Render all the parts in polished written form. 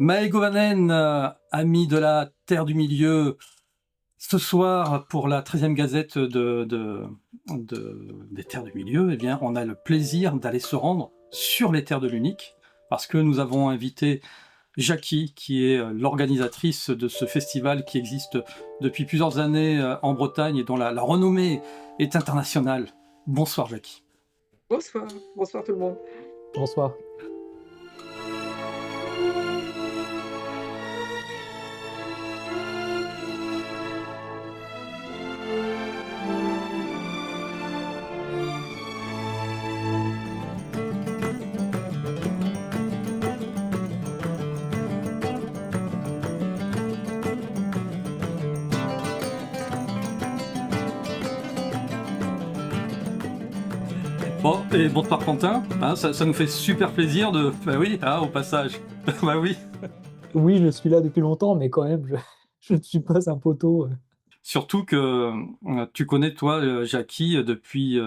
Mae Govanen, ami de la Terre du Milieu, ce soir pour la 13e Gazette des Terres du Milieu, eh bien, on a le plaisir d'aller se rendre sur les terres de l'Unique, parce que nous avons invité Jackie, qui est l'organisatrice de ce festival qui existe depuis plusieurs années en Bretagne et dont la renommée est internationale. Bonsoir Jackie. Bonsoir, bonsoir tout le monde. Bonsoir. Bon, et bonsoir Quentin, hein, ça nous fait super plaisir de... Bah oui, hein, au passage. Bah oui. Oui, je suis là depuis longtemps, mais quand même, je ne suis pas un poteau. Surtout que tu connais toi, Jackie, depuis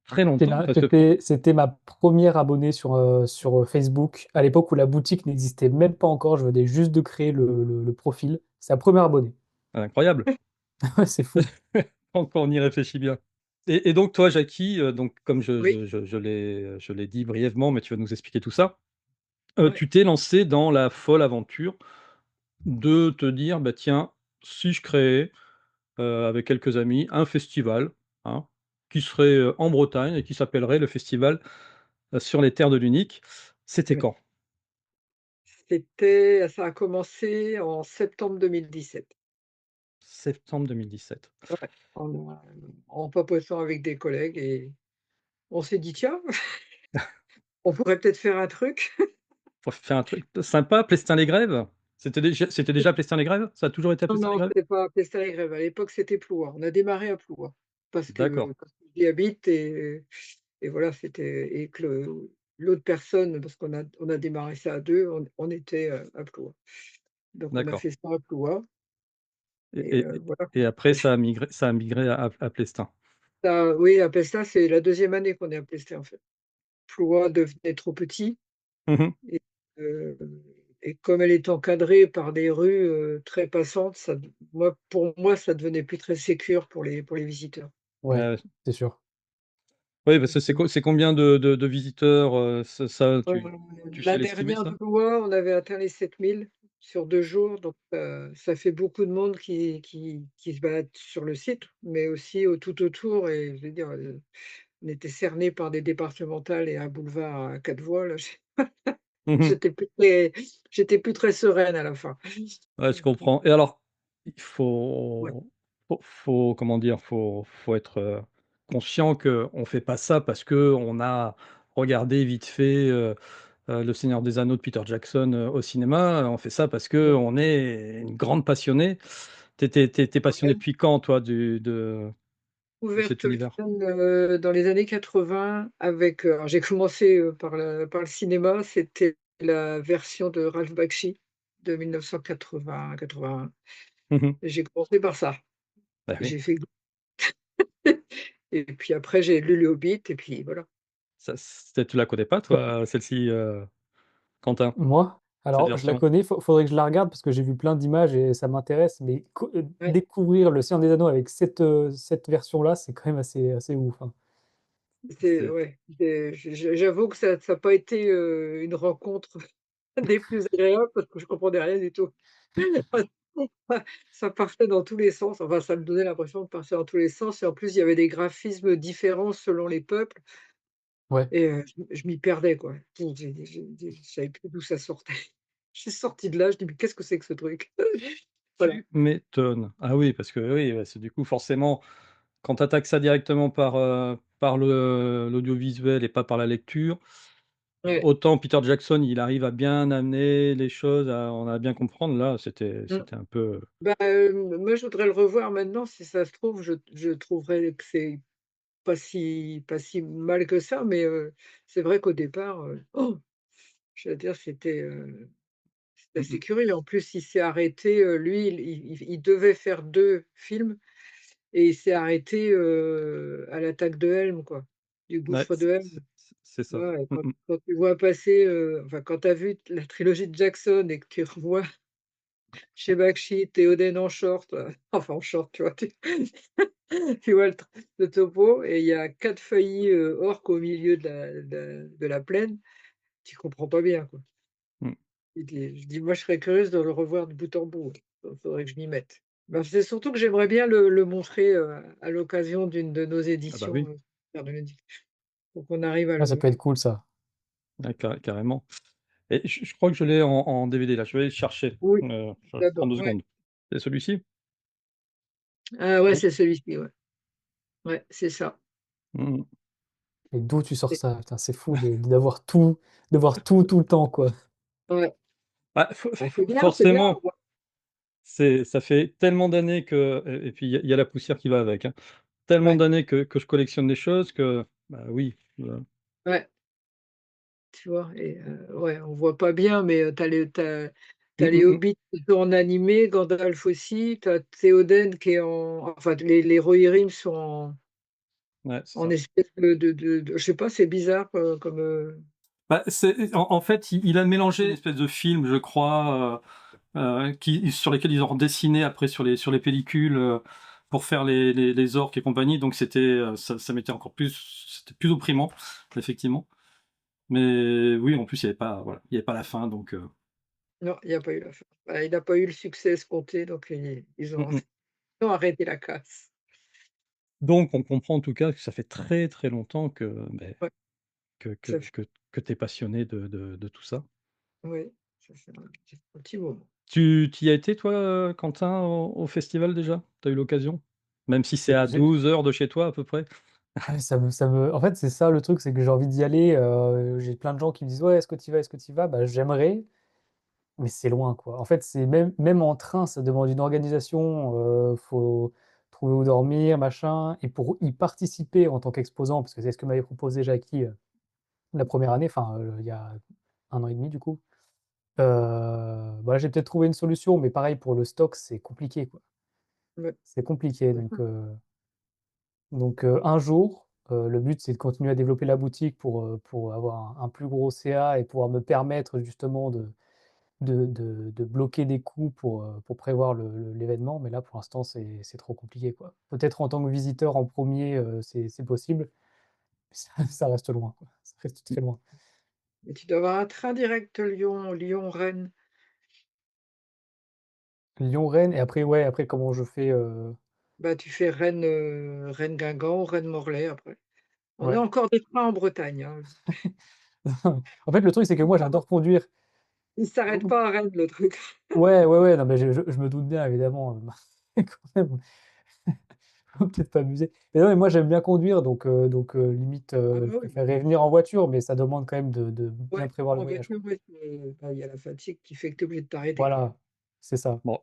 très longtemps. Parce que... C'était ma première abonnée sur Facebook, à l'époque où la boutique n'existait même pas encore. Je venais juste de créer le profil. C'est la première abonnée. Incroyable, Ouais, c'est fou. quand on y réfléchit bien. Et donc toi, Jackie, donc comme Oui, je l'ai dit brièvement, mais tu vas nous expliquer tout ça, ouais, tu t'es lancé dans la folle aventure de te dire, bah tiens, si je créais, avec quelques amis, un festival, hein, qui serait en Bretagne et qui s'appellerait le festival sur les terres de l'Unique. C'était ouais. quand? Ça a commencé en septembre 2017. Septembre 2017. Ouais, en papotant avec des collègues et on s'est dit: «Tiens, on pourrait peut-être faire un truc». Pour faire un truc sympa, Plestin-les-Grèves? C'était déjà Plestin-les-Grèves? Ça a toujours été à Non, non, Plestin-les-Grèves? c'était pas à Plestin-les-Grèves, à l'époque, c'était Ploie. On a démarré à Ploie D'accord, parce que j'y habite et voilà, c'était et que l'autre personne, parce qu'on a démarré ça à 2, on était, à Ploie. Donc on a d'accord fait ça à Ploie et et et voilà. et après ça a migré à Plestin. Ça oui, à Pesta, c'est la deuxième année qu'on est à Pesta, en fait. Ploie devenait trop petit Mmh mh. et heu et comme elle est encadrée par des rues, très passantes, pour moi, ça devenait plus très sécure pour les visiteurs. Ouais, Ouais. c'est sûr. Oui, parce que c'est combien de visiteurs, ça Heu, tu sais la l'estimer dernière de ça? Blois, on avait atteint les 7 000 sur 2 jours, donc ça fait beaucoup de monde qui se balade sur le site, mais aussi tout autour et je veux dire, on était cernés par des départementales et un boulevard à 4 voies là, Mmh mh. j'étais plus très j'étais plus très sereine à la fin. Ouais, je Donc comprends et alors, il ouais, faut comment dire? Faut être, conscient qu'on fait pas ça parce qu'on a regardé vite fait, Le Seigneur des Anneaux de Peter Jackson, au cinéma. On fait ça parce ouais, qu'on est une grande passionnée. Tu es passionnée ouais. depuis quand toi de Ouvert cet univers? Tolkien, dans les années 80 avec, alors j'ai commencé, par le cinéma, c'était la version de Ralph Bakshi de 1980-81. Mmh mh. J'ai commencé par ça. Bah oui, J'ai fait et puis après j'ai lu le Hobbit et puis voilà. tu la connais pas toi, celle-ci, Quentin? Moi, Cette alors je la version? connais, faudrait que je la regarde parce que j'ai vu plein d'images et ça m'intéresse, mais Ouais, découvrir Le Seigneur des Anneaux avec cette version-là, c'est quand même assez ouf, hein. c'est C'est ouais, j'avoue que ça a pas été, une rencontre des plus agréables parce que je comprenais rien du tout. Ça partait dans tous les sens, enfin ça me donnait l'impression de partir dans tous les sens et en plus il y avait des graphismes différents selon les peuples Ouais. et je m'y perdais quoi. Je savais plus d'où ça sortait. Je suis sortie de là, je dis: «Mais qu'est-ce que c'est que ce truc?» Voilà. Tu m'étonnes. Ah oui, parce que oui, ouais, c'est du coup forcément quand tu attaques ça directement par l'audiovisuel et pas par la lecture, Ouais. autant Peter Jackson, il arrive à bien amener les choses, à bien comprendre. Là, c'était Mmh. c'était un peu Bah, moi je voudrais le revoir maintenant, si ça se trouve, je trouverais que c'est pas si mal que ça, mais c'est vrai qu'au départ, je veux dire c'était mmh assez mh. curieux. En plus, il s'est arrêté, lui, il devait faire 2 films et il s'est arrêté, à l'attaque de Helm, quoi, du Ouais, gouffre de Helm. c'est ça. Ouais, Mmh mh. quand tu vois passer, enfin, quand tu as vu la trilogie de Jackson et que tu revois chez Bakshi, Théoden en short, enfin en short, tu vois? Tu vois le topo et il y a 4 feuillis, orques au milieu de la plaine, tu comprends pas bien, quoi. Mmh. Je dis: «Moi, je serais curieuse de le revoir de bout en bout, faudrait que je m'y mette». Bah, c'est surtout que j'aimerais bien le montrer, à l'occasion d'une de nos Ah bah éditions, oui, Terre de Méditerranée. Faut qu'on arrive à Ouais, le ça peut voir. être cool ça. ouais, carrément et je crois que je l'ai en DVD là, je vais aller le chercher, Oui, je prends j'adore, 2 ouais. secondes. C'est celui-ci? Ah ouais, Oui. c'est celui-ci, ouais. Ouais, c'est ça. Mmh mh. Mais d'où tu sors Et ça? Putain, c'est fou de voir tout, tout le temps, quoi. ouais, Bah, bah, c'est bien, forcément, ça fait tellement d'années que et puis il y a la poussière qui va avec, hein. Tellement ouais, d'années que je collectionne des choses que, bah, oui, ouais, tu vois? Et ouais, on voit pas bien, mais tu mmh les mh mh. hobbits qui sont en animé, Gandalf aussi, tu as Théoden qui est en enfin, les Rohirrim sont Ouais, c'est en ça. espèce de je sais pas, c'est bizarre, comme, Bah, c'est en fait, il a mélangé une espèce de film, je crois, qui sur lesquels ils ont redessiné après sur les pellicules, pour faire les orques et compagnie, donc ça mettait encore plus c'était plus opprimant, effectivement. Mais oui, en plus, il y avait pas voilà, il y avait pas la fin, donc non, il y a pas eu la fin. Bah, il a pas eu le succès escompté, donc ils mmh ont mh. ils ont arrêté la casse. Donc on comprend en tout cas que ça fait très, très longtemps que, beh, Ouais, que que ça fait que que tu es passionné de tout ça. oui, ça fait un petit moment. Tu y as été toi, Quentin, au festival déjà? Tu as eu l'occasion? Même si c'est à J'ai 12 heures de chez toi à peu près? Ah ouais, ça me en fait, c'est ça le truc, c'est que j'ai envie d'y aller, j'ai plein de gens qui me disent: «Ouais, est-ce que tu y vas? Est-ce que tu y vas?» Bah, j'aimerais, mais c'est loin, quoi. En fait, c'est même en train, ça demande une organisation, faut trouver où dormir, machin et pour y participer en tant qu'exposant, parce que c'est ce que m'avait proposé Jackie, la première année, enfin, il y a 1 an et demi du coup. Bah, là, j'ai peut-être trouvé une solution, mais pareil pour le stock, c'est compliqué, quoi. Ouais. C'est compliqué donc un jour, le but, c'est de continuer à développer la boutique pour avoir un plus gros CA et pouvoir me permettre justement de bloquer des coûts pour prévoir l'événement. Mais là, pour l'instant, c'est trop compliqué, quoi. Peut-être en tant que visiteur en premier c'est possible, mais ça reste loin, quoi. Ça reste très loin. Et tu dois avoir un train direct Lyon-Rennes. Lyon-Rennes et après ouais, après comment je fais, Bah, tu fais Rennes-Guingamp ou Rennes-Morlaix après. On a ouais. encore des trains en Bretagne, hein. En fait, le truc, c'est que moi, j'adore conduire. Il s'arrête pas à Rennes le truc. Ouais, ouais, ouais, non, mais je me doute bien évidemment, quand même, faut peut-être pas abuser. Mais non, mais moi j'aime bien conduire donc limite, Ah je bah oui, préférerais venir en voiture, mais ça demande quand même de bien ouais, prévoir le en voyage, quoi. voiture, ouais, bah, il y a la fatigue qui fait que tu es obligé de t'arrêter, quoi. Voilà, c'est ça. Bon,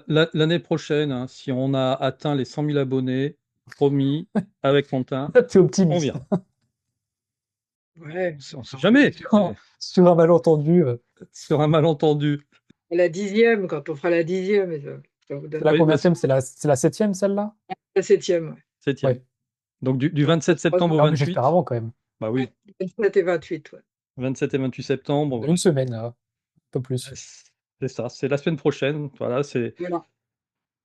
l'année prochaine, hein, si on a atteint les 100 000 abonnés, promis, avec Quentin, Tu es on optimiste. vient. Ouais, On sait jamais, Sur un malentendu, sur un malentendu. à la 10e, quand on fera la 10e et ça vous c'est la Oui, donnera bah, combienième? C'est la 7e celle-là? la 7e, ouais. 7e. Ouais. Donc du Dans 27 3 septembre ans. au Ah mais j'espère 28. avant quand même. Bah Ouais, oui, 27 et 28, ouais. 27 et 28 septembre, Dans une semaine là, un peu plus. c'est ça, c'est la semaine prochaine. Voilà, c'est Voilà.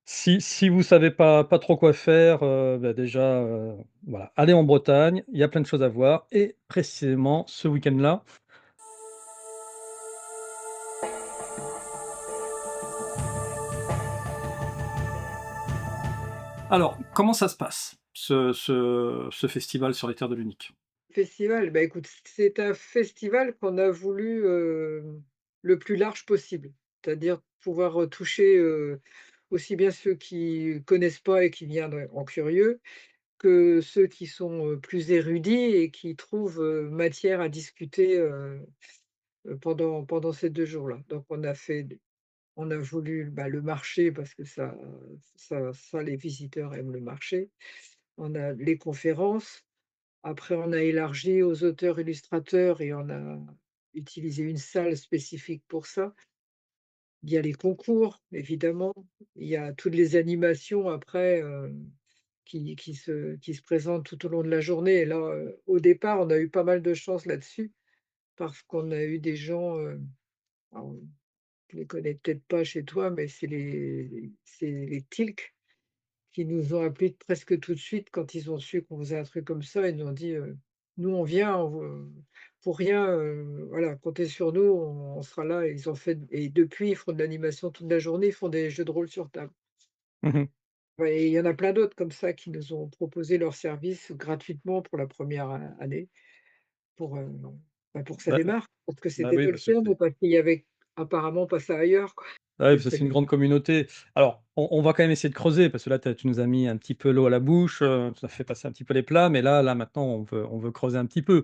si vous savez pas trop quoi faire, bah, déjà, voilà, allez en Bretagne, il y a plein de choses à voir et précisément ce week-end-là. Alors, comment ça se passe, ce festival sur les terres de l'Unique? Festival, bah, écoute, c'est un festival qu'on a voulu, le plus large possible. C'est-à-dire pouvoir, toucher, aussi bien ceux qui connaissent pas et qui viendraient en curieux, que ceux qui sont, plus érudits et qui trouvent, matière à discuter, pendant ces 2 jours-là. Donc on a voulu, bah, le marché parce que ça les visiteurs aiment le marché. On a les conférences. Après, on a élargi aux auteurs illustrateurs et on a utilisé une salle spécifique pour ça. Il y a les concours, évidemment. Il y a toutes les animations après, qui se présentent tout au long de la journée et là, au départ, on a eu pas mal de chance là-dessus parce qu'on a eu des gens, alors tu les connais peut-être pas chez toi, mais c'est les Tilk qui nous ont appelés presque tout de suite quand ils ont su qu'on faisait un truc comme ça. Ils nous ont dit, «Nous, on vient, pour rien, voilà, comptez sur nous, on sera là» et ils ont fait et depuis, ils font de l'animation toute la journée, ils font des jeux de rôle sur table. Mmh. Ouais et il y en a plein d'autres comme ça qui nous ont proposé leurs services gratuitement pour la première année pour, pour que ça Bah démarre. Parce que bah, c'était oui, parce que Tolkien, mais c'est parce qu'il y avait apparemment pas ça ailleurs, quoi. ah oui, C'est parce que très c'est une bien. grande communauté. Alors, on va quand même essayer de creuser parce que là, tu nous as mis un petit peu l'eau à la bouche, tu as fait passer un petit peu les plats, mais là maintenant on veut creuser un petit peu. Ouais,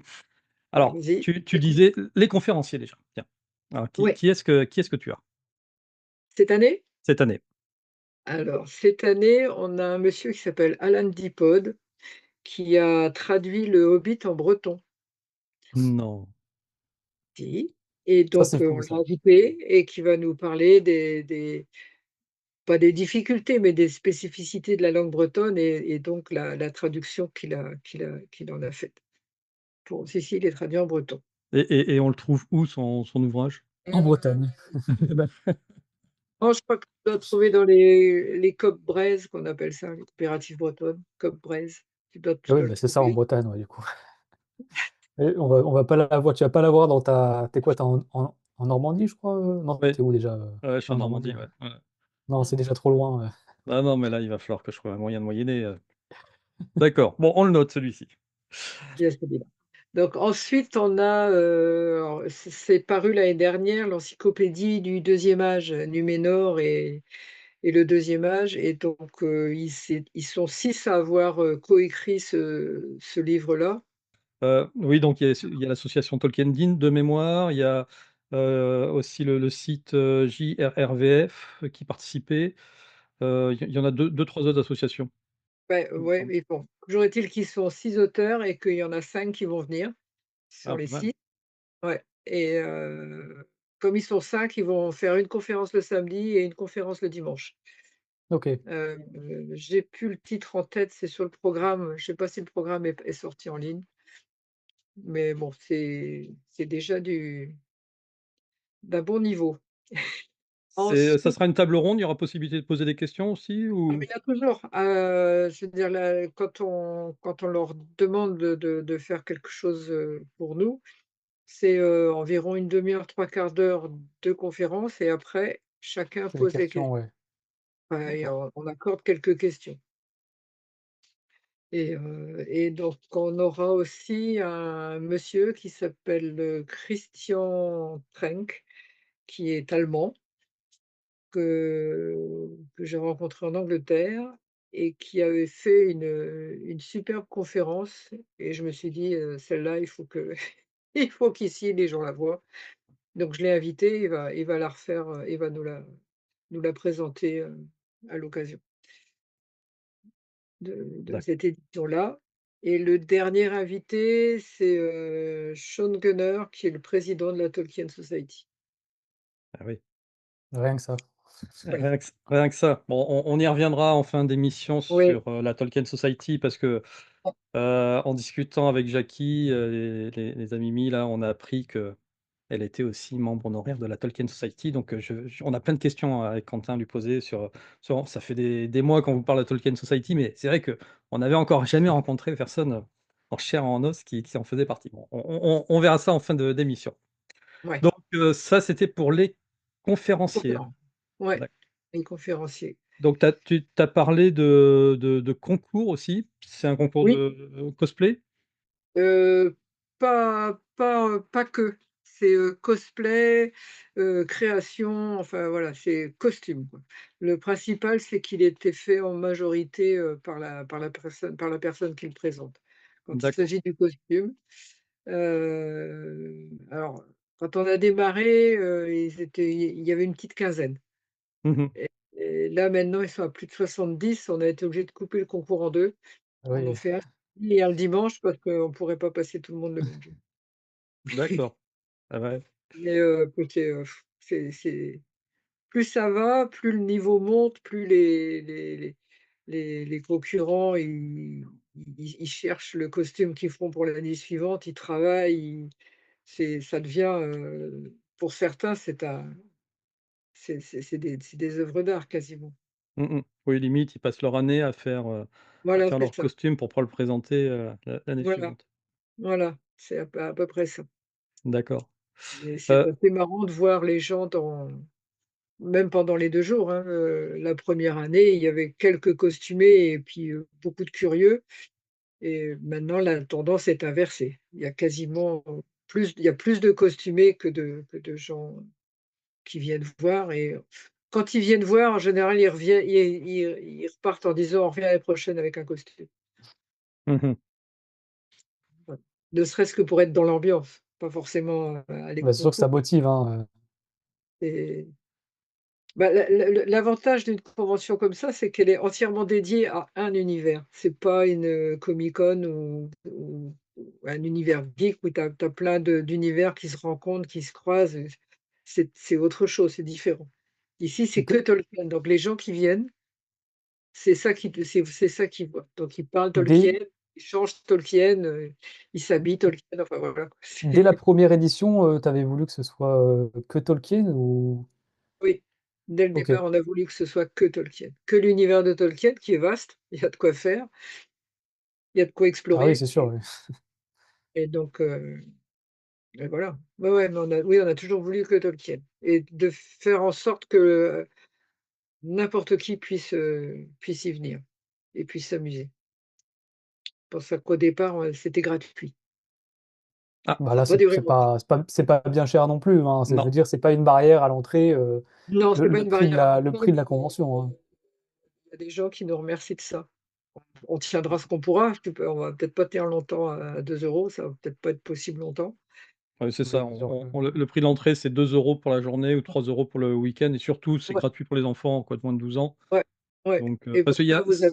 Alors, vas-y, tu j'écoute. disais les conférenciers déjà, tiens. Alors Ouais, qui est-ce que tu as cette année? cette année? Alors, cette année, on a un monsieur qui s'appelle Alan Dipod, qui a traduit Le Hobbit en breton. Non. Si. Et Ça, donc, c'est on cool, l'a ça. invité et qui va nous parler des pas des difficultés, mais des spécificités de la langue bretonne et donc la traduction qu'il en a faite. Pour si, si, il est traduit en breton. Et on le trouve où son ouvrage? En Bretagne. Eh ben, Non, je crois que tu dois trouver dans les COP Braise qu'on appelle ça, les coopératives bretonnes, COP Braise. Tu Ah oui, dois le bah, c'est ça en trouver. Bretagne, ouais, du coup. Et on va pas l'avoir, tu vas pas l'avoir dans ta tu quoi? Tu en Normandie, je crois, Non, oui, tu où déjà, ouais, je suis en En Normandie, Normandie, ouais. ouais, ouais. Non, c'est déjà trop loin, Ah non, mais là, il va falloir que je trouve un moyen de moyenner, D'accord, bon, on le note celui-ci. Bien celui-là. Donc ensuite, on a, alors c'est paru l'année dernière, l'encyclopédie du deuxième âge, Numénor et le deuxième âge et donc ils sont 6 à avoir, coécrit ce livre-là. Oui, donc il y a l'association Tolkiendin de mémoire, il y a, aussi le site, JRRVF qui participait, il y en a deux, 3 autres associations, Ouais, il me ouais, semble. mais bon, toujours est-il qu'ils sont 6 auteurs et qu'il y en a 5 qui vont venir sur Ah, les pas mal. 6. Ouais et comme ils sont 5, ils vont faire une conférence le samedi et une conférence le dimanche. OK. J'ai plus le titre en tête, c'est sur le programme, je sais pas si le programme est sorti en ligne, mais bon, c'est déjà du d'un bon niveau. Ça Ensuite, sera une table ronde, il y aura possibilité de poser des questions aussi ah mais ou? il y a toujours, je veux dire là, quand on leur demande de faire quelque chose, pour nous, c'est, environ une demi heure, trois quarts d'heure de conférence et après chacun C'est les pose les questions, questions. ouais. Et D'accord. on accorde quelques questions. Et donc on aura aussi un monsieur qui s'appelle, Christian Trenk, qui est allemand, que j'ai rencontré en Angleterre et qui avait fait une superbe conférence et je me suis dit: «Celle-là, il faut que il faut qu'ici les gens la voient». Donc je l'ai invité, il va la refaire, il va nous la présenter, à l'occasion de D'acc cette édition-là et le dernier invité, c'est, Sean Gunner qui est le président de la Tolkien Society. ah oui. Rien que ça. Ouais. Rien que ça. Bon, on y reviendra en fin d'émission Oui. sur, la Tolkien Society parce que, en discutant avec Jackie, les amis Mi là, on a appris qu'elle était aussi membre honoraire de la Tolkien Society donc, on a plein de questions avec Quentin à lui poser sur ça fait des mois qu'on vous parle de la Tolkien Society, mais c'est vrai qu'on n'avait encore jamais rencontré personne, en chair et en os qui en faisait partie. Bon, on verra ça en fin de d'émission. Ouais, Donc, ça c'était pour les conférenciers. conférence. Ouais, D'acc les conférenciers. Donc tu as parlé de concours aussi? C'est un concours Oui, de cosplay? heu, pas que. C'est, cosplay, création, enfin voilà, c'est costume, quoi. Le principal, c'est qu'il était fait en majorité, par la personne qui le présente. Quand il D'accord. s'agit du costume, alors quand on a démarré, il y avait une petite quinzaine Mmh mh. et là maintenant ils sont à plus de 70. On a été obligé de couper le concours en 2. On en Oui. fait un le samedi et un le dimanche parce qu'on ne pourrait pas passer tout le monde le même jour. D'accord. Ah ouais. Mais écoutez, c'est plus ça va, plus le niveau monte, plus les les concurrents, ils cherchent le costume qu'ils feront pour l'année suivante, ils travaillent, ça devient, pour certains, c'est des œuvres d'art quasiment. Mmh. Oui, limite, ils passent leur année à Voilà, faire c'est leur ça. costume pour pouvoir le présenter, l'année Voilà, suivante. voilà, c'est à peu près ça. D'accord. Et c'est Heu, assez marrant de voir les gens même pendant les 2 jours, hein, la première année, il y avait quelques costumés et puis, beaucoup de curieux et maintenant la tendance est inversée. Il y a plus de costumés que de gens qui viennent voir et quand ils viennent voir, en général, ils repartent en disant: «On revient l'année prochaine avec un costume». mmh Voilà. Ne serait-ce que pour être dans l'ambiance, pas forcément, aller Bah, au c'est sûr que ça concours. motive, hein, Et bah, l'avantage d'une convention comme ça, c'est qu'elle est entièrement dédiée à un univers. C'est pas une, Comic-Con ou un univers geek où tu as plein d'univers qui se rencontrent, qui se croisent, c'est autre chose, c'est différent. Ici, c'est que dès Tolkien, donc les gens qui viennent, c'est ça qu'ils voient. Donc ils parlent dès Tolkien, ils changent Tolkien, ils s'habillent Tolkien, enfin voilà quoi. dès la première édition, tu avais voulu que ce soit, que Tolkien ou? Oui, dès le OK. départ, on a voulu que ce soit que Tolkien, que l'univers de Tolkien qui est vaste, il y a de quoi faire, il y a de quoi Ah oui, explorer c'est sûr, oui. et donc et voilà. Ouais, ouais, mais on a toujours voulu que Tolkien et de faire en sorte que, n'importe qui puisse y venir et puisse s'amuser. C'est pour ça qu'au départ, c'était gratuit. Ah, Bah, Ça a là, pas duré longtemps. c'est pas bien cher non plus, hein. C'est je non. veux dire, c'est pas une barrière à l'entrée, Non, le c'est pas le une prix de barrière à la le l'entrée, prix de la mais convention, hein. il y a des gens qui nous remercient de ça. On tiendra ce qu'on pourra, on va peut-être pas tenir longtemps à 2 €, ça va peut-être pas être possible longtemps. Ouais, c'est Oui, ça, c'est sûr que le prix d'entrée, c'est 2 € pour la journée ou 3 € pour le week-end et surtout, c'est Ouais, gratuit pour les enfants, quoi, de moins de 12 ans. ouais, ouais Donc et parce pour qu'il y ça, a vous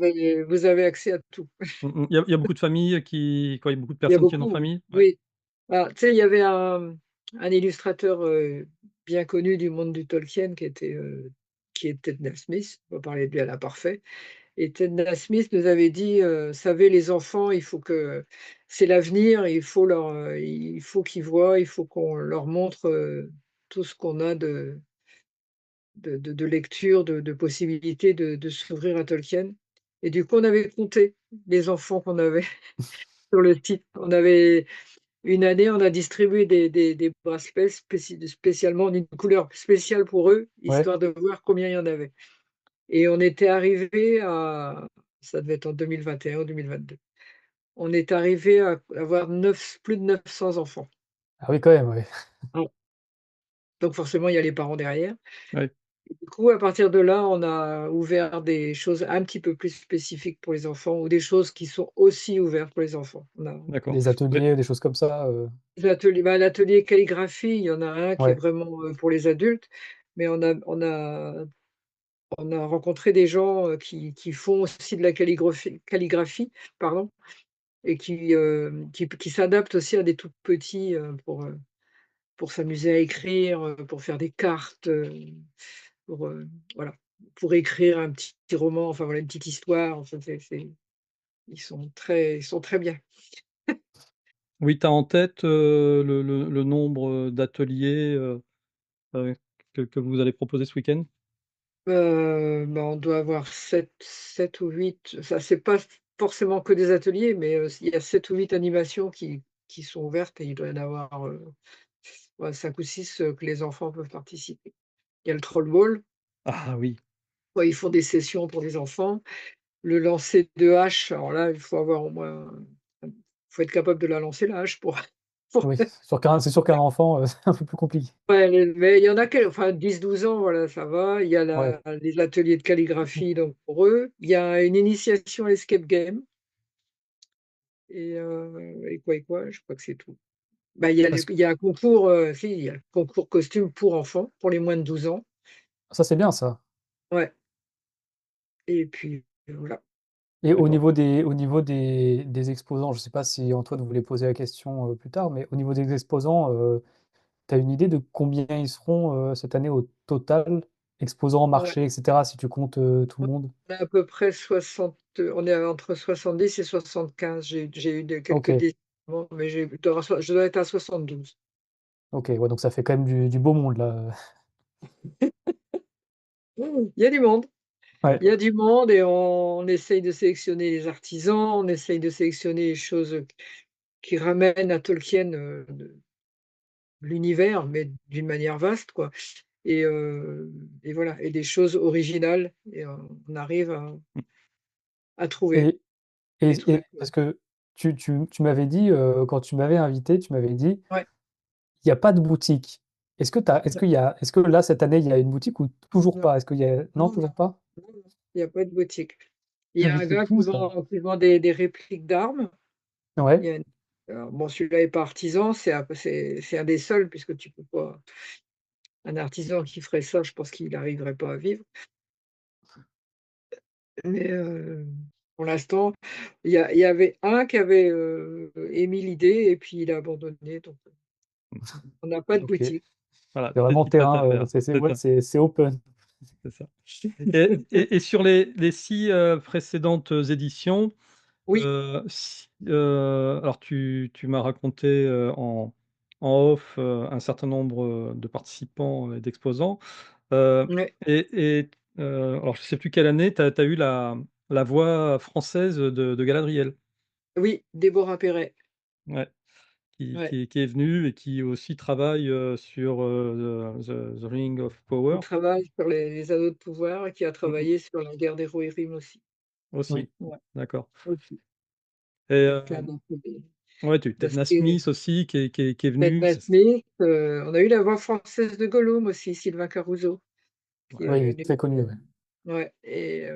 avez accès à tout. il y a beaucoup de familles il y a beaucoup de Il y a personnes qui viennent en beaucoup, famille? Ouais. oui. Ah, tu sais, il y avait un illustrateur, bien connu du monde du Tolkien qui est Ted Nasmith, on va parler de lui à l'imparfait et Ted Nasmith nous avait dit, «Savez les enfants, il faut que c'est l'avenir, il faut qu'ils voient, il faut qu'on leur montre, tout ce qu'on a de lecture, de possibilités de s'ouvrir à Tolkien» et du coup, on avait compté les enfants qu'on avait sur le site. Une année, on a distribué des bracelets spécialement d'une couleur spéciale pour eux, ouais. histoire de voir combien il y en avait et on était arrivé à ça devait être en 2021 ou 2022. On est arrivé à avoir plus de 900 enfants. Ah oui, quand même, ouais. Ouais. Donc forcément, il y a les parents derrière. Ouais, Du coup, à partir de là, on a ouvert des choses un petit peu plus spécifiques pour les enfants ou des choses qui sont aussi ouvertes pour les enfants. On a d'accord. Des Ouais, ateliers, des choses comme ça, l'atelier calligraphie, il y en a un qui est ouais. vraiment, pour les adultes, mais on a rencontré des gens, qui font aussi de la calligraphie, pardon, et qui s'adaptent aussi à des tout petits, pour s'amuser à écrire, pour faire des cartes, voilà, pour écrire un petit roman, enfin voilà, une petite histoire, enfin ils sont très bien. oui, tu as en tête, le nombre, d'ateliers, heu, que vous allez proposer ce week-end? Bah, on doit avoir sept ou 8. Ça, c'est pas forcément que des ateliers, mais il y a 7 ou 8 animations qui sont ouvertes et il doit y en avoir, ouais, 5 ou 6 que les enfants peuvent participer. Il y a le troll ball, Ah oui. ouais, ils font des sessions pour les enfants. Le lancer de hache, alors là, il faut avoir au moins, faut être capable de la lancer la hache pour pour Oui, c'est sûr qu'un enfant, c'est un peu plus compliqué. ouais, mais il y en a enfin 10, 12 ans, voilà, ça va. Il y a Ouais. les ateliers de calligraphie, donc pour eux. Il y a une initiation à l'escape game et quoi et quoi? Je crois que c'est tout. Bah, Parce que il y a un concours, si, il y a le concours costume pour enfants, pour les moins de 12 ans. ça, c'est bien ça. Ouais et puis, voilà. Et D'accord. au niveau des exposants, je sais pas si Antoine voulait poser la question, plus tard, mais au niveau des exposants, tu as une idée de combien ils seront, cette année au total? exposants, Ouais. marchés, etc., si tu comptes tout le monde. On a à peu près 60, on est entre 70 et 75. J'ai eu quelques Ok, décisions, mais je dois être à 72. ok, ouais, donc ça fait quand même du beau monde là. Il y a du monde. Ouais, Il y a du monde et on essaye de sélectionner les artisans, on essaye de sélectionner les choses qui ramènent à Tolkien, l'univers, mais d'une manière vaste, quoi. Et et voilà, et des choses originales et on arrive à trouver et, des et trucs, parce que tu m'avais dit, quand tu m'avais invité, tu m'avais dit, ouais. il n'y a pas de boutique. Est-ce que là, cette année, il y a une boutique ou toujours Non, pas? Est-ce qu'il y a... Non, non, non, toujours pas? non, non, il y a pas de boutique. Il y Ah, a mais un c'est gars fou ça. qui vend des répliques d'armes. Il Ouais, y a une alors bon, celui-là est pas artisan, c'est un des seuls puisque tu peux pas un artisan qui ferait ça, je pense qu'il n'arriverait pas à vivre. Mais pour l'instant, il y avait un qui avait, émis l'idée et puis il a abandonné, donc on n'a pas de Ok, boutique. voilà, c'est vraiment petite reste à terrain, faire. C'est ouais, ça, c'est open. c'est ça. Et sur les 6 précédentes éditions, Oui, alors tu m'as raconté en off un certain nombre de participants et d'exposants. Euh, ouais, et alors, je ne sais plus quelle année, tu as eu la voix française de Galadriel, oui, Déborah Perret. ouais, Ouais, qui est venue et qui aussi travaille sur The Ring of qui Power travaille sur les anneaux de pouvoir et qui a Mhm. travaillé sur la guerre des Rohirrim aussi. Aussi. Oui, Ouais, D'accord. aussi. Et Plein d'autres des ouais, tu as eu Ted parce que Nasmith aussi qui est venu. Ted Smith, on a eu la voix française de Gollum aussi, Sylvain Caruso, qui Ouais. est oui, venu, très connu, ouais. ouais et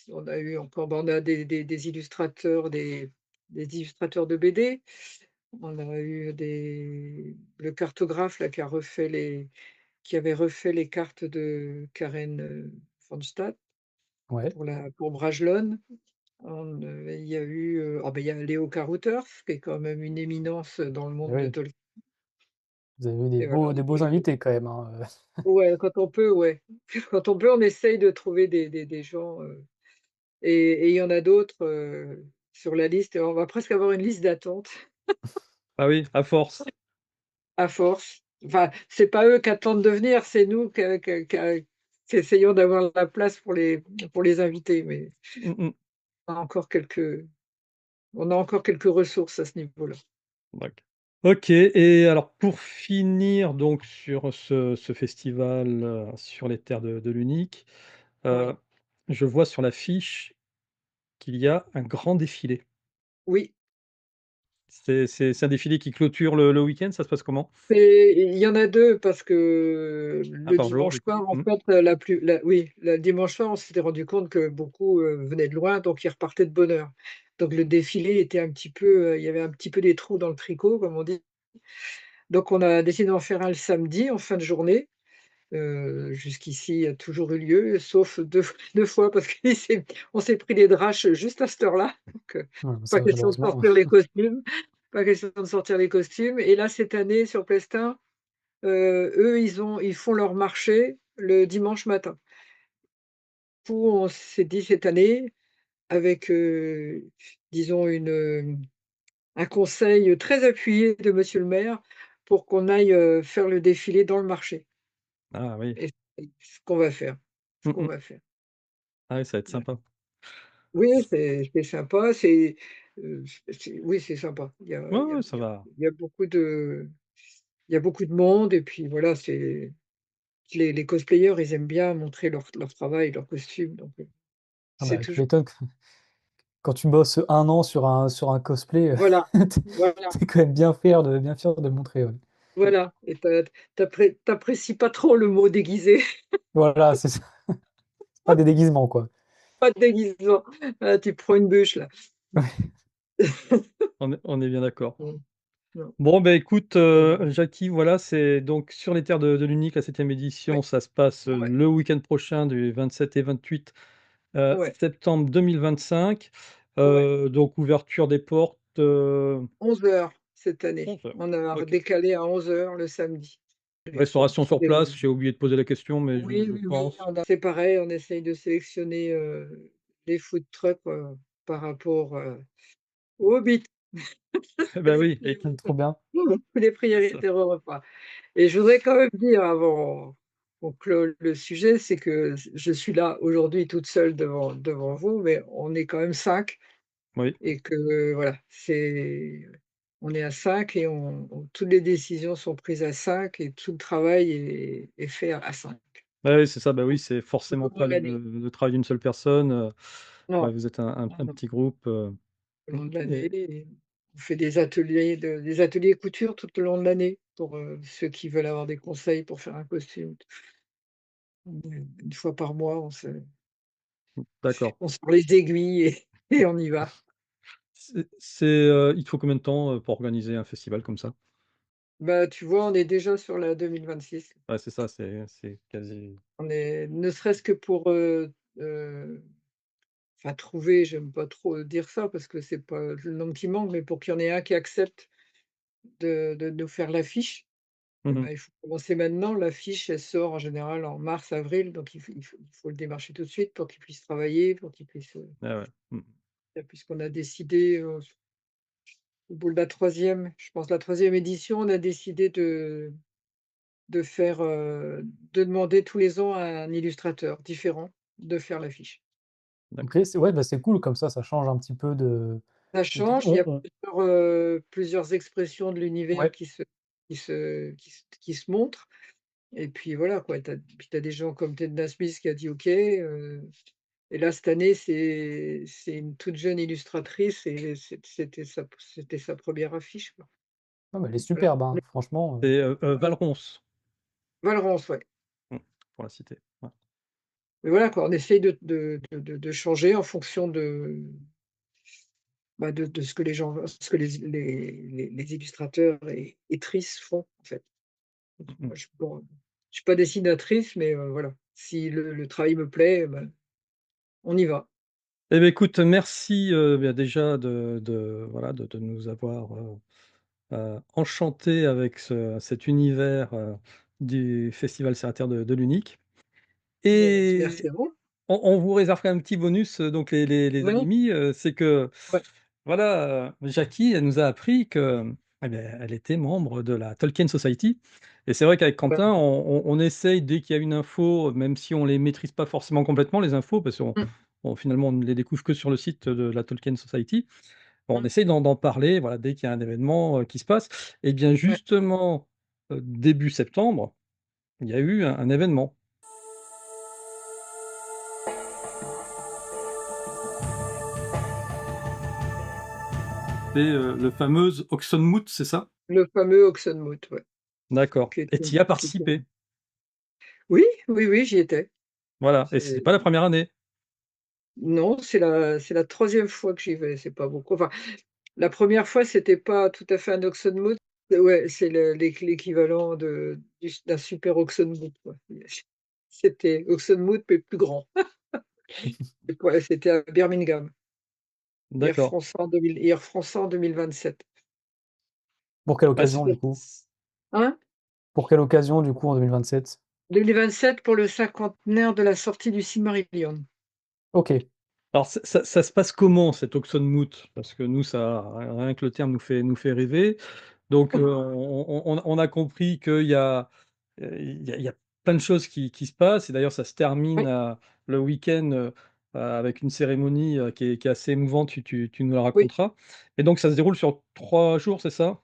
on a eu encore, on a des illustrateurs, des illustrateurs de BD. On a eu le cartographe là qui avait refait les cartes de Karen, von Stadt Ouais, pour Brajlon. Il y a eu, il y a Léo Carothers qui est quand même une éminence dans le eh monde de oui, Tolkien vous avez eu et voilà, des beaux invités quand même, hein. ouais, quand on peut, ouais. Quand on peut, on essaye de trouver des gens, et il y en a d'autres, sur la liste. On va presque avoir une liste d'attente Ah oui, à force. à force. Enfin, c'est pas eux qui attendent de venir, c'est nous qui essayons d'avoir la place pour les invités, mais Mhm. on a encore quelques on a encore quelques ressources à ce niveau-là. D'accord. Ok, et alors pour finir donc sur ce festival sur les terres de l'Unique, Ouais. euh, je vois sur l'affiche qu'il y a un grand défilé. Oui, C'est un défilé qui clôture le week-end, ça se passe comment? et il y en a 2 parce que Un le par jour, dimanche du coup? soir, en Mmh. fait, oui, le dimanche soir, on s'était rendu compte que beaucoup, venaient de loin, donc ils repartaient de bonne heure. Donc le défilé était un petit peu, il y avait un petit peu des trous dans le tricot, comme on dit. Donc on a décidé d'en faire un le samedi en fin de journée. Jusqu'ici, il y a toujours eu lieu, sauf 2 fois parce qu'on s'est pris des draches juste à cette heure-là, donc Ouais, pas ça question de malheureusement. sortir les costumes, pas question de sortir les costumes et là, cette année, sur Plestin, eux, ils font leur marché le dimanche matin. Où on s'est dit cette année avec, disons un conseil très appuyé de monsieur le maire pour qu'on aille, faire le défilé dans le marché Ah oui. et c'est ce qu'on va faire, ce Mmh qu'on mh. va faire. Ah oui, ça va être Ouais. sympa. Oui, c'est sympa, oui, c'est sympa. Ouais, ouais, ça va. Il y a beaucoup de il y a beaucoup de monde et puis voilà, c'est les cosplayers, ils aiment bien montrer leur travail, leurs costumes, donc Ah c'est bah, tu toujours m'étonnes que quand tu bosses un an sur un cosplay, voilà, tu voilà, es quand même bien fier de le montrer, ouais. voilà et tu apprécies pas trop le mot déguisé, Voilà, c'est ça. C'est pas des déguisements, quoi. pas de déguisement. Ah, tu prends une bûche là. On est bien d'accord. Mmh, non, Bon, ben écoute, heu, Jackie, voilà, c'est donc sur les terres de l'Unique, la 7e ouais, édition, ça se passe, ouais, le week-end prochain du 27 et 28 ouais, septembre 2025. ouais. Donc ouverture des portes, 11 heures cette année. 11 heures. On a OK. redécalé à 11 heures le samedi. Restauration sur c'est place, j'ai oublié de poser la question, mais oui, je oui, oui, pense. c'est pareil, on essaye de sélectionner, les food trucks, par rapport, aux Hobbits. Eh bah, oui, et Trop bien. Les c'est ça. priorités au repas. Et je voudrais quand même dire avant qu'on clôt le sujet, c'est que je suis là aujourd'hui toute seule devant vous, mais on est quand même 5 Oui. et que voilà, on est à 5 et toutes les décisions sont prises à 5 et tout le travail est fait à 5. Bah, oui, c'est ça, bah, oui, c'est Tout forcément au long pas de l'année. le travail d'une seule personne, Non, ouais, vous êtes un non, petit groupe, tout au long de l'année et et on fait des ateliers couture tout au long de l'année pour, ceux qui veulent avoir des conseils pour faire un costume. Une fois par mois, d'accord. on sort les aiguilles et on y va. Il te faut combien de temps, pour organiser un festival comme ça? Bah, tu vois, on est déjà sur la 2026. Ouais, c'est ça, c'est quasi. On est ne serait-ce que pour, enfin trouver, j'aime pas trop dire ça parce que c'est pas le nom qui manque, mais pour qu'il y en ait un qui accepte de nous faire l'affiche et Mmh. ben, il faut commencer maintenant. L'affiche, elle sort en général en mars, avril, donc il faut le démarcher tout de suite pour qu'il puisse travailler, pour qu'il puisse, Ah ouais. Mmh. puisqu'on a décidé, au bout de la troisième, je pense la troisième édition, on a décidé de faire, de demander tous les ans à un illustrateur différent de faire l'affiche. OK, c'est ouais, bah, c'est cool comme ça change un petit peu Ça de trucs. change, il y a plusieurs expressions de l'univers Ouais, qui se montrent et puis voilà quoi, tu as des gens comme Ted Nasmith qui a dit: «OK», et là cette année, c'est une toute jeune illustratrice et c'était sa première affiche quoi. non, mais elle est Voilà, superbe, hein, franchement, C'est, Valrons, Valrance, ouais. mmh, pour la citer. Ouais. Mais voilà quoi, on essaye de changer en fonction de ce que les gens ce que les illustrateurs et trices font, en fait. Mmh Moi, mh. bon, je suis pas dessinatrice, mais voilà, si le travail me plaît, ben, on y va. Eh beh, écoute, merci, bah, déjà voilà, de nous avoir, enchantés avec cet univers, du festival Serre de l'Unique, Merci et à vous. on vous réserve quand même un petit bonus, donc les Oui, Animis, c'est que ouais, voilà, Jackie, elle nous a appris que, eh beh, elle était membre de la Tolkien Society, et c'est vrai qu'avec bah, Quentin, on essaye dès qu'il y a une info, même si on les maîtrise pas forcément complètement les infos, parce qu'on mmh, finalement on ne les découvre que sur le site de la Tolkien Society. Bon, on mmh, essaye d'en parler, voilà, dès qu'il y a un événement, qui se passe, et bien ouais. justement, début septembre, il y a eu un événement. C'est, le fameux Oxenmoot, c'est ça? Le fameux Oxenmoot, ouais, D'accord, qui et était tu y as qui était participé? oui, oui, oui, j'y étais. Voilà, et c'était C'est pas la première année? non, c'est la 3e fois que j'y vais, c'est pas beaucoup. Enfin, la première fois, c'était pas tout à fait un Oxenmoot, ouais, c'est l'équivalent d'un super Oxenmoot, quoi. C'était Oxenmoot, mais plus grand. Et ouais, c'était à Birmingham, D'accord. Air França en 2027. pour quelle Bah, occasion du coup? Hein? Pour quelle occasion du coup en 2027? 2027 pour le cinquantenaire de la sortie du Silmarillion. OK. alors ça se passe comment cet Oxenmoot? Parce que nous, ça, rien que le terme nous fait rêver. Donc, on a compris qu'il y a, il y a plein de choses qui se passent, et d'ailleurs ça se termine, Oui, le week-end, avec une cérémonie, qui est assez émouvante, tu nous la oui. raconteras, et donc ça se déroule sur 3 jours, c'est ça?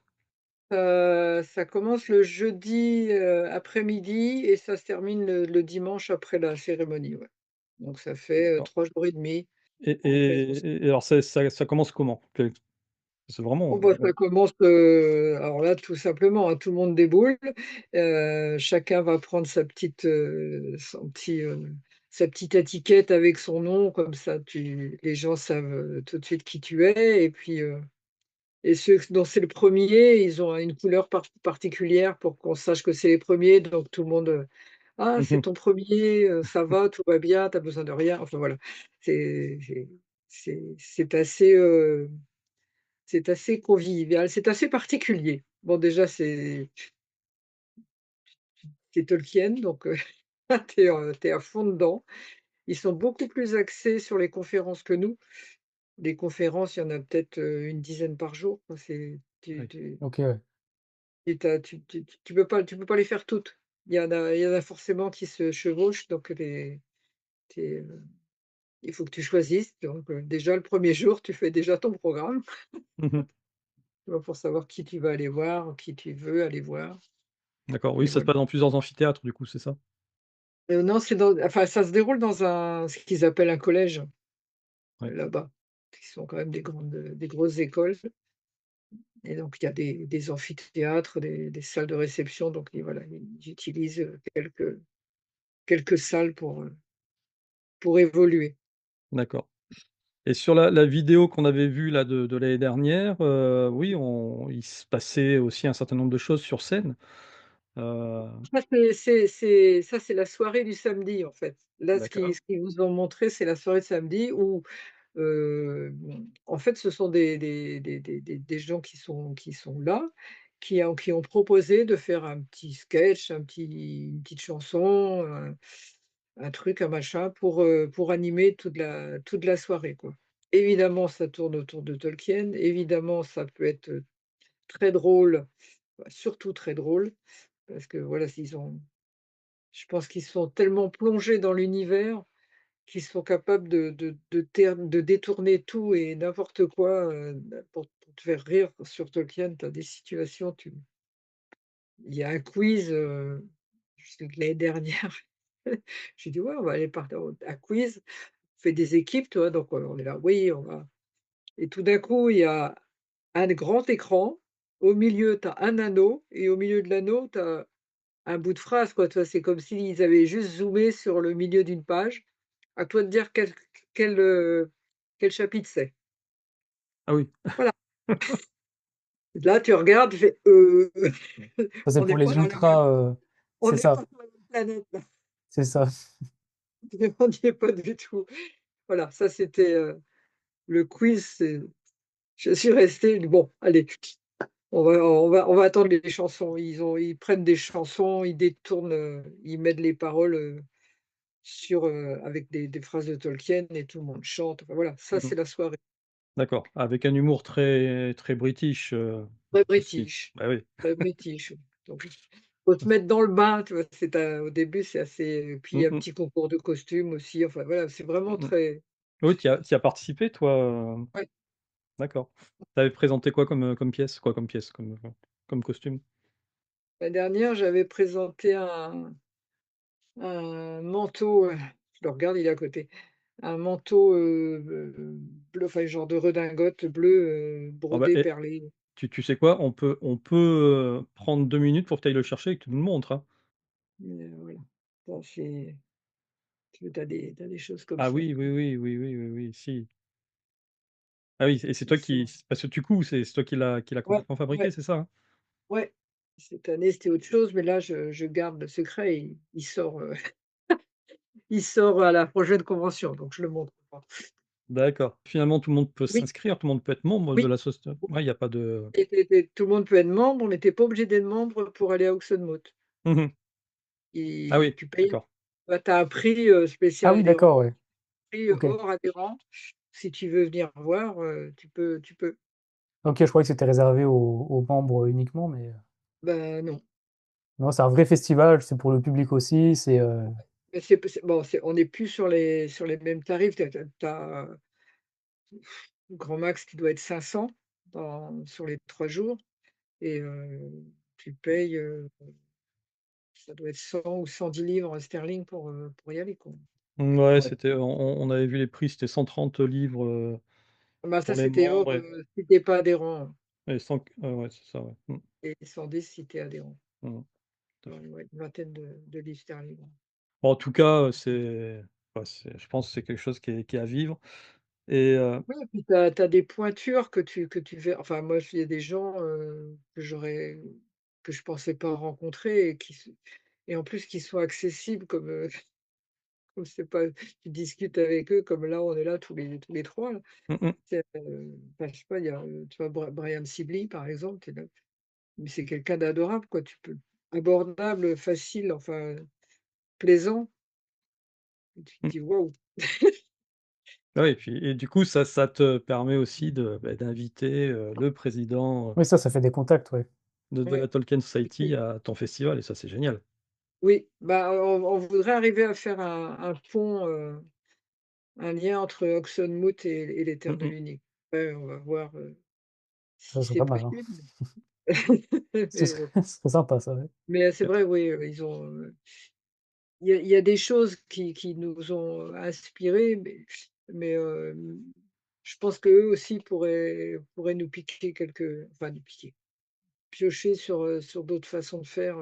Ça commence le jeudi, après-midi et ça se termine le dimanche après la cérémonie, ouais. Donc ça fait, D'accord, 3 jours et demi et en présence. alors ça commence comment? C'est Oh vraiment, bah, ça commence, alors là, tout simplement, hein, tout le monde déboule, chacun va prendre sa petite étiquette avec son nom, comme ça les gens savent, tout de suite qui tu es et puis, et ceux dont c'est le premier, ils ont une couleur particulière pour qu'on sache que c'est les premiers, donc tout le monde, «Ah, mmh c'est mh. ton premier, ça va, tout va bien, tu as besoin de rien», enfin voilà. C'est c'est c'est assez convivial, c'est assez particulier. Bon déjà, c'est Tolkien, donc tu es à fond dedans. Ils sont beaucoup plus axés sur les conférences que nous. Les conférences, il y en a peut-être, une dizaine par jour, quoi. C'est Oui. tu OK, ouais. et tu peux pas les faire toutes. Il y en a forcément qui se chevauchent, donc tu es, il faut que tu choisisses. Donc déjà le premier jour, tu fais déjà ton programme, Mmh. tu vois? Pour savoir qui tu vas aller voir, qui tu veux aller voir D'accord, oui, et ça se voilà. passe dans plusieurs amphithéâtres du coup, c'est ça? Non, ça se déroule dans ce qu'ils appellent un collège, Ouais, là-bas, qui sont quand même des grosses écoles et donc il y a des amphithéâtres, des salles de réception, donc et voilà, ils utilisent, quelques salles pour évoluer. d'accord. Et sur la vidéo qu'on avait vue là de l'année dernière, oui, on il se passait aussi un certain nombre de choses sur scène. Heu, Ça, c'est la soirée du samedi, en fait. Là, d'accord, ce qu'ils vous ont montré, c'est la soirée de samedi où, en fait, ce sont des gens qui sont là, qui ont proposé de faire un petit sketch, une petite chanson, un truc, un machin pour animer toute la soirée, quoi. Évidemment, ça tourne autour de Tolkien. Évidemment, ça peut être, très drôle, bah, surtout très drôle parce que voilà, je pense qu'ils sont tellement plongés dans l'univers qu'ils sont capables de détourner tout et n'importe quoi, pour te faire rire sur Tolkien. Tu as des situations, il y a un quiz, je sais que l'année dernière, j'ai dit: «Ouais, on va aller partir au un quiz». On fait des équipes, tu vois? Donc, on est là: «Oui, on va» et tout d'un coup, il y a un grand écran, au milieu, tu as un anneau et au milieu de l'anneau, tu as un bout de phrase, quoi, tu vois? C'est comme s'ils avaient juste zoomé sur le milieu d'une page. À toi de dire quel, quel chapitre c'est. ah oui, Voilà. Là, tu regardes, tu fais: Ça, c'est on pour n'est pas les dans la même ultras, on c'est n'est ça, pas sur la même planète là. c'est ça. On n'y est pas du tout. Voilà, ça c'était, le quiz, je suis restée, bon, allez, on va attendre les chansons. Ils prennent des chansons, ils détournent, ils mettent les paroles, avec des phrases de Tolkien et tout le monde chante. Enfin voilà, ça mmh, c'est la soirée. d'accord, avec un humour très très british, Très aussi. british, Bah oui. très british. Donc faut se mettre dans le bain, tu vois? Au début, c'est assez, puis il y Mmh a un mh. petit concours de costumes aussi, enfin voilà, c'est vraiment Mmh mh. très Oui, tu as participé toi, ouais. d'accord. Tu avais présenté quoi comme pièce? Quoi comme pièce? Comme costume? L'année dernière, j'avais présenté un manteau, je le regarde, il est à côté. Un manteau, bleu, enfin genre de redingote bleue, Ah bah brodé, et perlé. tu sais quoi? On peut, prendre 2 minutes pour que tu ailles le chercher et que tu nous le montres, hein. Voilà. Ça c'est tu as des choses comme Ah ça. oui, oui, oui, oui, oui, oui, oui, si. Ah oui et c'est Ils toi sont qui parce que du coup, c'est toi qui l'a ouais, complètement fabriqué, ouais, c'est ça, hein? ouais. Cette année, c'était autre chose, mais là, je garde le secret et il sort à la prochaine convention, donc je le montre pas. D'accord. Finalement, tout le monde peut Oui, s'inscrire, tout le monde peut être membre de oui, l'association? Ouais, il y a pas de tout le monde peut être membre, mais tu es pas obligé d'être membre pour aller à Oxenmoot. mmh mh. Ah Et oui, tu payes, d'accord. bah, tu as un prix, Ah spécial oui, adhérent, d'accord, ouais. prix OK. hors adhérent. Si tu veux venir voir, tu peux. OK, je croyais que c'était réservé aux membres uniquement, mais Ben non, non, c'est un vrai festival, c'est pour le public aussi, c'est, mais c'est bon, on n'est plus sur les mêmes tarifs. Tu as grand max qui doit être 500 sur les 3 jours et tu payes, ça doit être 100 ou 110 livres sterling pour y aller, quoi. Ouais, ouais. c'était on avait vu les prix, c'était 130 livres, Bah, ça, pour les c'était hors, membres si tu es pas adhérent et 100 ouais, c'est ça, ouais. Mmh. et 110 si tu es adhérent. Mmh. Tout à fait. Ouais, ouais, une vingtaine de livres sterling. Bon, en tout cas, c'est ouais, je pense que c'est quelque chose qui est à vivre et Oui et puis tu as des pointures que tu verras, enfin moi, il y a des gens, que je pensais pas rencontrer et en plus qui sont accessibles comme, comme c'est pas tu discutes avec eux comme là, on est là tous les 3 là. mmh mh. C'est, enfin je sais pas, il y a, tu vois Brian Sibley par exemple, tu es là, mais c'est quelqu'un d'adorable quoi, tu peux abordable, facile, enfin plaisant. Et tu te Mmh. dis: «Waouh!» Ah oui, et du coup, ça te permet aussi d'inviter, le président, Oui, ça fait des contacts, ouais. de la Ouais, Tolkien et puis Society à ton festival et ça, c'est génial. oui, bah, on voudrait arriver à faire un pont, un lien entre Oxonmoot et les terres Mmh de mh. l'Unique. Après on va voir, Ça si serait c'est pas mal, hein. possible. Ce Mais, serait ce serait sympa ça, ouais. c'est vrai, oui, ils ont, il y a des choses qui nous ont inspirés, mais, je pense qu'eux aussi pourraient nous piquer quelques enfin nous piquer, piocher sur d'autres façons de faire,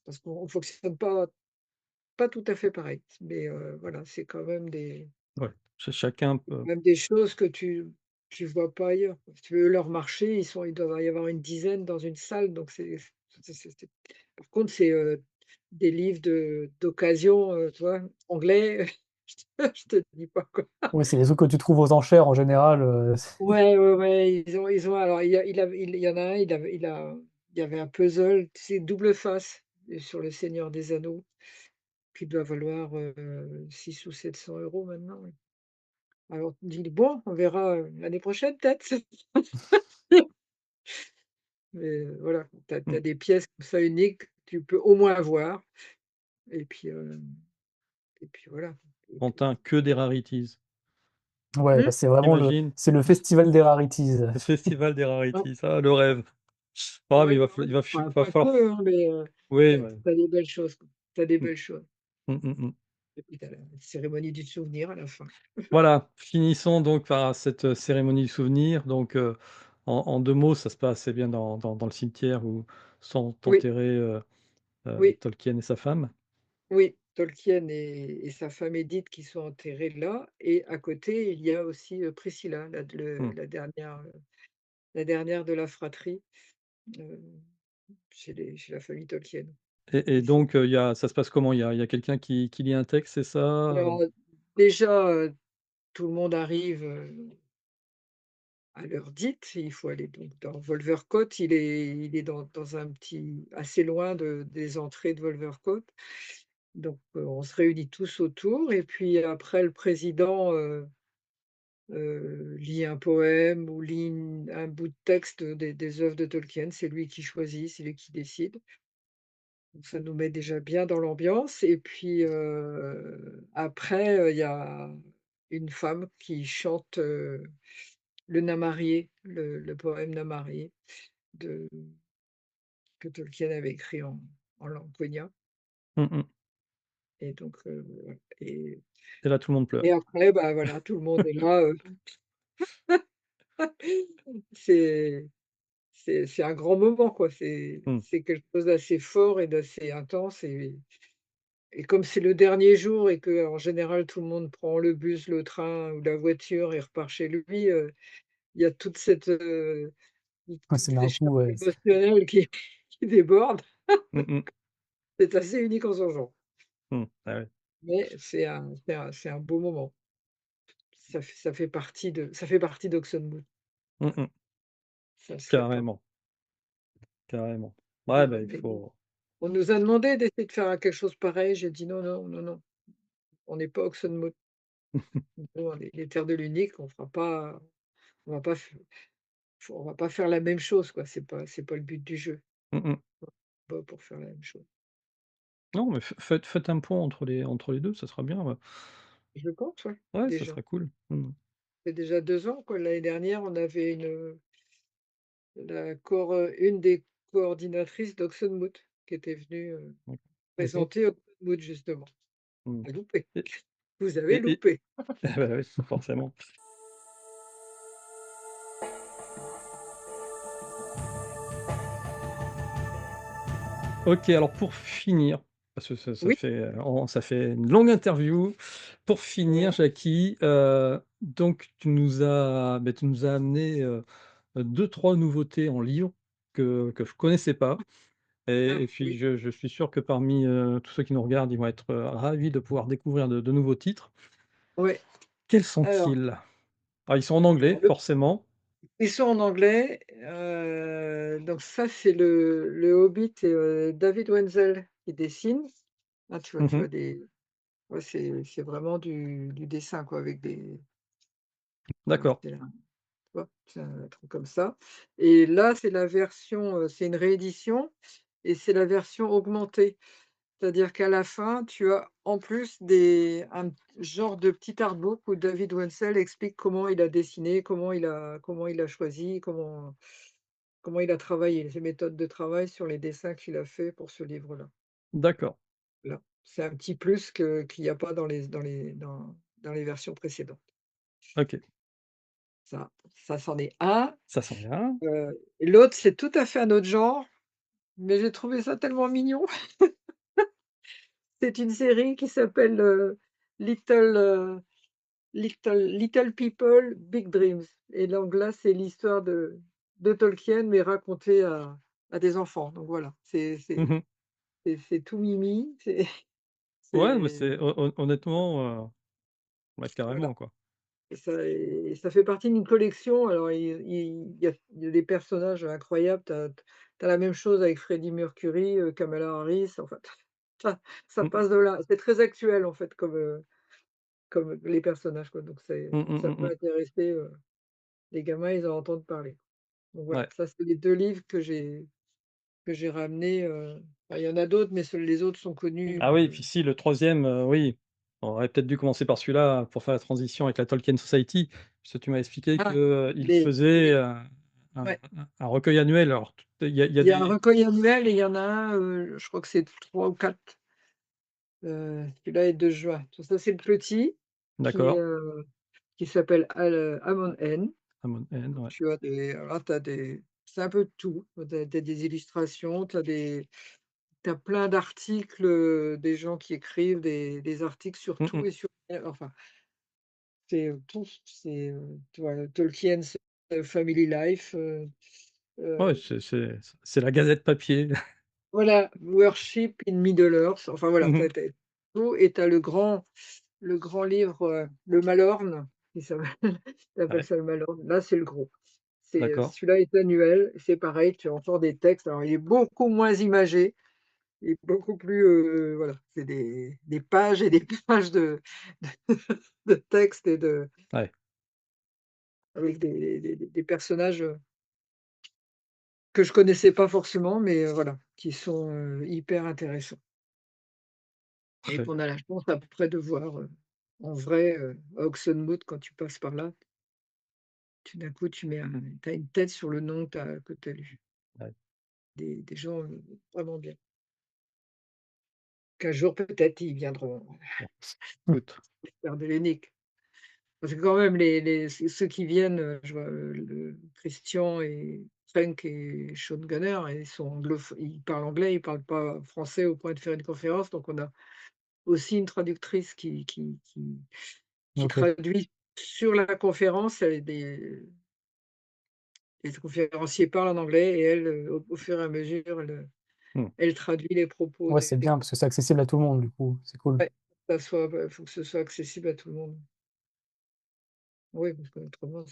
parce qu'on fonctionne pas tout à fait pareil. Mais, voilà, c'est quand même Ouais, chacun peut même des choses que tu vois pas ailleurs, quoi. Si tu veux, leur marché, il doit y avoir une dizaine dans une salle, donc c'est par contre, c'est, des livres d'occasion, tu vois? Anglais, je te dis pas, quoi. Ouais, c'est les trucs que tu trouves aux enchères en général, Ouais, ouais, ouais, ils ont alors il y en a un, il y avait un puzzle, tu sais, double face, sur Le Seigneur des Anneaux, qui doit valoir, 600 ou 700 € maintenant, ouais. Alors tu dis: «Bon, on verra, l'année prochaine peut-être?» Mais, voilà, tu as mmh, des pièces comme ça uniques que tu peux au moins voir et puis, voilà. Et puis Pantin, que des rarities. ouais, là, mmh? c'est vraiment Imagine, c'est le festival des rarities. le festival des Ouais, rarities, ah le rêve. Ah mais ouais, ouais, il enfin va pas falloir que, hein, mais, oui, ouais. tu as des belles choses, quoi. Tu as des Mmh. belles choses Mmh, mmh mh. et puis tu as la cérémonie du souvenir à la fin. Voilà, finissons donc par cette, cérémonie du souvenir donc en 2 mots, ça se passe assez bien dans le cimetière où sont Oui, enterrés, oui, Tolkien et sa femme. oui, Tolkien et sa femme Edith qui sont enterrés là et à côté, il y a aussi, Priscilla, Mmh, la dernière de la fratrie, heu, chez la famille Tolkien, et ici. donc il y a ça se passe comment? Il y a quelqu'un qui lit un texte, c'est ça? Alors, déjà, tout le monde arrive, à l'heure dite. Il faut aller donc dans Wolvercote. Il est dans un petit assez loin des entrées de Wolvercote. Donc, on se réunit tous autour et puis après le président, lit un poème ou lit un bout de texte des œuvres de Tolkien. C'est lui qui choisit, c'est lui qui décide. Donc ça nous met déjà bien dans l'ambiance et puis, après, il y a une femme qui chante, le Namarié, le poème Namarié de que Tolkien avait écrit en langue quenya Mmh mh, et donc, voilà et là tout le monde pleure. et après, bah, voilà, tout le monde est là, c'est c'est un grand moment, quoi. Mmh, C'est quelque chose d'assez fort et d'assez intense et comme c'est le dernier jour et que en général tout le monde prend le bus, le train ou la voiture et repart chez lui, il y a toute cette, Ouais, toutes c'est d'un ces coup, charges ouais, émotionnelles qui débordent. mmh mh, C'est assez unique en son genre, ah ouais, mais c'est un beau moment. Ça fait partie d'Oxenmood, mmh mh, ça serait pas. carrément, carrément. Ouais, bah, Ouais, il mais faut on nous a demandé d'essayer de faire quelque chose pareil, j'ai dit: «Non, non, non, non, on n'est pas Oxenmood, nous les terres de l'Unique, on va pas f on va pas faire la même chose, quoi, c'est pas le but du jeu, mmh mh. pas pour faire la même chose». Non, mais faites un pont entre les 2, ça sera bien, ouais. Je pense, ouais, Ouais, ça déjà. serait cool. Mmh. Ça fait déjà 2 ans, quoi. L'année dernière, on avait une des coordinatrices d'Oxenmood qui était venue, OK. OK. présenter Oxenmood justement. Mmh. Ah loupé, Et vous avez et loupé. bah, oui, forcément. OK, alors pour finir, parce que ça Oui, fait, ça fait une longue interview. Pour finir, ouais. Jackie, donc tu nous as amené, 2-3 nouveautés en livre que je connaissais pas et Ah puis oui, je suis sûr que parmi, tous ceux qui nous regardent, ils vont être, ravis de pouvoir découvrir de nouveaux titres. ouais. Quels Alors sont-ils? Alors ils sont en anglais, alors le forcément. Ils sont en anglais, donc ça, c'est le Hobbit et David Wenzel qui dessine. Là, tu Mmh. vois des ouais, c'est vraiment du dessin, quoi, avec des D'accord, c'est un tu vois? C'est un truc comme ça et là, c'est la version, c'est une réédition et c'est la version augmentée. C'est-à-dire qu'à la fin, tu as en plus un genre de petit artbook où David Wenzel explique comment il a dessiné, comment il a choisi, comment il a travaillé, ses méthodes de travail sur les dessins qu'il a fait pour ce livre-là. d'accord, Là, c'est un petit plus qu'il y a pas dans les versions précédentes. OK. Ça c'en est un, Ça sent bien. et l'autre, c'est tout à fait un autre genre, mais j'ai trouvé ça tellement mignon. C'est une série qui s'appelle, Little, Little People, Big Dreams et donc là, c'est l'histoire de Tolkien, mais racontée à des enfants, donc voilà, Mmh. c'est tout mimi, c'est Ouais, mais c'est c'est honnêtement, ouais, carrément, voilà quoi. et ça fait partie d'une collection. Alors il y a des personnages incroyables. Tu as la même chose avec Freddie Mercury, Kamala Harris, enfin ça ça Mmh. passe de là. C'est très actuel en fait comme les personnages, quoi, donc Mmh, mmh, ça mmh peut mh. intéresser, les gamins, ils en entendent parler. Donc voilà, Ouais. ça c'est les 2 livres que j'ai ramenés, enfin il y en a d'autres, mais les autres sont connus, Ah oui, puis si le troisième, oui, on aurait peut-être dû commencer par celui-là pour faire la transition avec la Tolkien Society, parce que tu m'as expliqué ah, qu'il faisait, les un ouais, un recueil annuel. Alors t il y a il y a un des recueil annuel et il y en a un, je crois que c'est 3 ou 4. Celui-là est de juin. Tout ça, c'est le petit qui, d'accord, heu, qui s'appelle Amon N. Amon N, Donc ouais. tu as c'est un peu de tout. Tu as des illustrations, tu as plein d'articles, des gens qui écrivent des articles sur Mmh tout mh. et sur enfin, c'est, tout. C'est, tu vois, Tolkien's, Family Life, Ouais, heu, c'est la gazette papier. voilà, Worship in Middle-earth, enfin voilà, Mmh tu mh. as tout et tu as le grand livre, le Malorne, il s'appelle il appelle Ouais, ça le Malorne. Là, c'est le gros. d'accord. Celui-là est annuel, c'est pareil, tu as encore des textes. Alors, il est beaucoup moins imagé, il est beaucoup plus, voilà, c'est des pages et des pages de textes et Ouais, avec des personnages, que je connaissais pas forcément, mais voilà, qui sont, hyper intéressants et très qu'on a la chance à peu près de voir, en vrai, à Oxenmoot quand tu passes par là. Tout d'un coup, tu as une tête sur le nom que tu as lu. ouais, Des gens, vraiment bien. Qu'un jour peut-être ils viendront bon, écoute, faire de l'Hénique. Parce que quand même ceux qui viennent, je vois, le Christian et Frank et Sean Gunner, ils sont ils parlent anglais, ils parlent pas français au point de faire une conférence, donc on a aussi une traductrice qui OK. traduit sur la conférence. Les conférenciers parlent en anglais et elle, au fur et à mesure, mmh, elle traduit les propos Ouais, c'est des bien parce que c'est accessible à tout le monde du coup, c'est cool. ouais, faut que ce soit accessible à tout le monde. Oui, parce qu'autrement,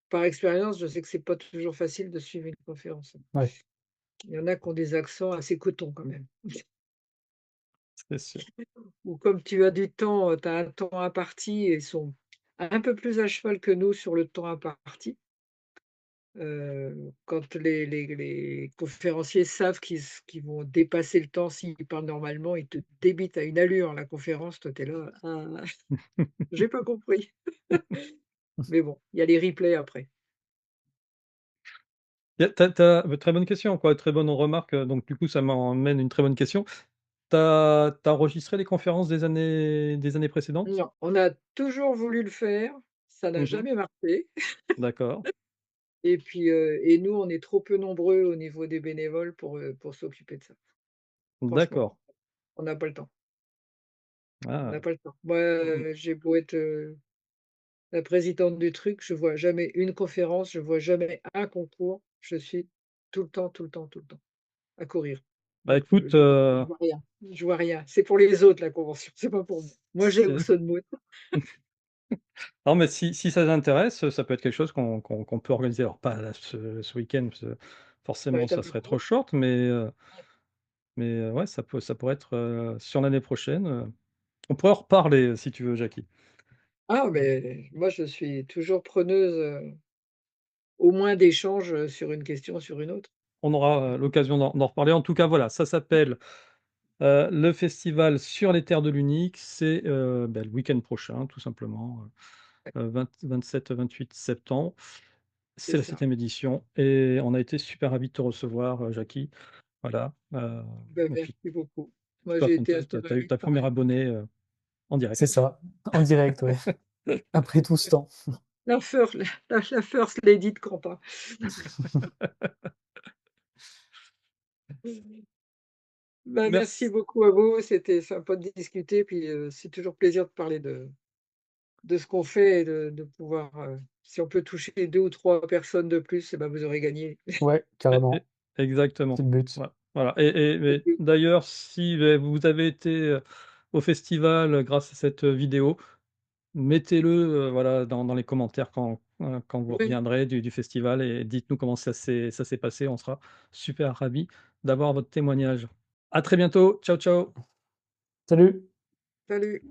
par expérience, je sais que c'est pas toujours facile de suivre une conférence. Ouais. Il y en a qui ont des accents assez cotons quand même. c'est sûr. Ou comme tu as du temps, tu as un temps imparti et ils sont un peu plus à cheval que nous sur le temps imparti. Quand les conférenciers savent qu'ils vont dépasser le temps s'ils parlent normalement, ils te débitent à une allure la conférence, toi tu es là: «Ah, j'ai pas compris». Mais bon, il y a les replays après. Y a très bonne question, quoi, très bonne remarque, donc du coup, ça m'emmène à une très bonne question. Tu as enregistré les conférences des années précédentes? Non, on a toujours voulu le faire, ça n'a Mmh mh. jamais marché D'accord, et puis, et nous, on est trop peu nombreux au niveau des bénévoles pour s'occuper de ça. Franchement, d'accord. on n'a pas le temps, on n'a Ah. pas le temps. Moi, Mmh mh. j'ai beau être, la présidente du truc, je vois jamais une conférence, je vois jamais un concours. Je suis tout le temps, tout le temps, tout le temps à courir. Bah, Donc, écoute, je vois rien, je vois rien. C'est pour les autres la convention, c'est pas pour moi. Moi, j'ai c'est Oxon Moon. Non, mais si ça t'intéresse, ça peut être quelque chose qu'on peut organiser. Alors pas là ce week-end, parce que Ça va forcément être un ça peu serait trop court. short, mais ouais, ça pourrait être, sur l'année prochaine, on pourrait en reparler, si tu veux, Jackie. Ah mais moi je suis toujours preneuse, au moins d'échanges, sur une question, sur une autre. On aura, l'occasion d'en reparler. En tout cas, voilà, ça s'appelle, le festival sur les terres de l'Unique. C'est, bah, le week-end prochain, tout simplement, 27-28 septembre. C'est C'est la ça. 7e édition et on a été super ravis de te recevoir, Jackie. Voilà, Ben et puis merci beaucoup. Moi super j'ai été content. assez Tu as eu ravie de ta première parler. abonnée, en C'est direct. ça, en direct, ouais. Après tout ce temps. La fir la first lady de Quentin. Bah, merci Merci. beaucoup à vous, c'était sympa de discuter, puis, c'est toujours plaisir de parler de ce qu'on fait et de pouvoir, si on peut toucher 2 ou 3 personnes de plus, et bah, vous aurez gagné. Ouais, E carrément, exactement. c'est le but. Voilà et OK. d'ailleurs, si, vous avez été, au festival, grâce à cette, vidéo, mettez-le, voilà, dans les commentaires quand vous Oui, reviendrez du festival et dites-nous comment ça s'est passé. On sera super ravis d'avoir votre témoignage. À très bientôt. Ciao, ciao. Salut! salut.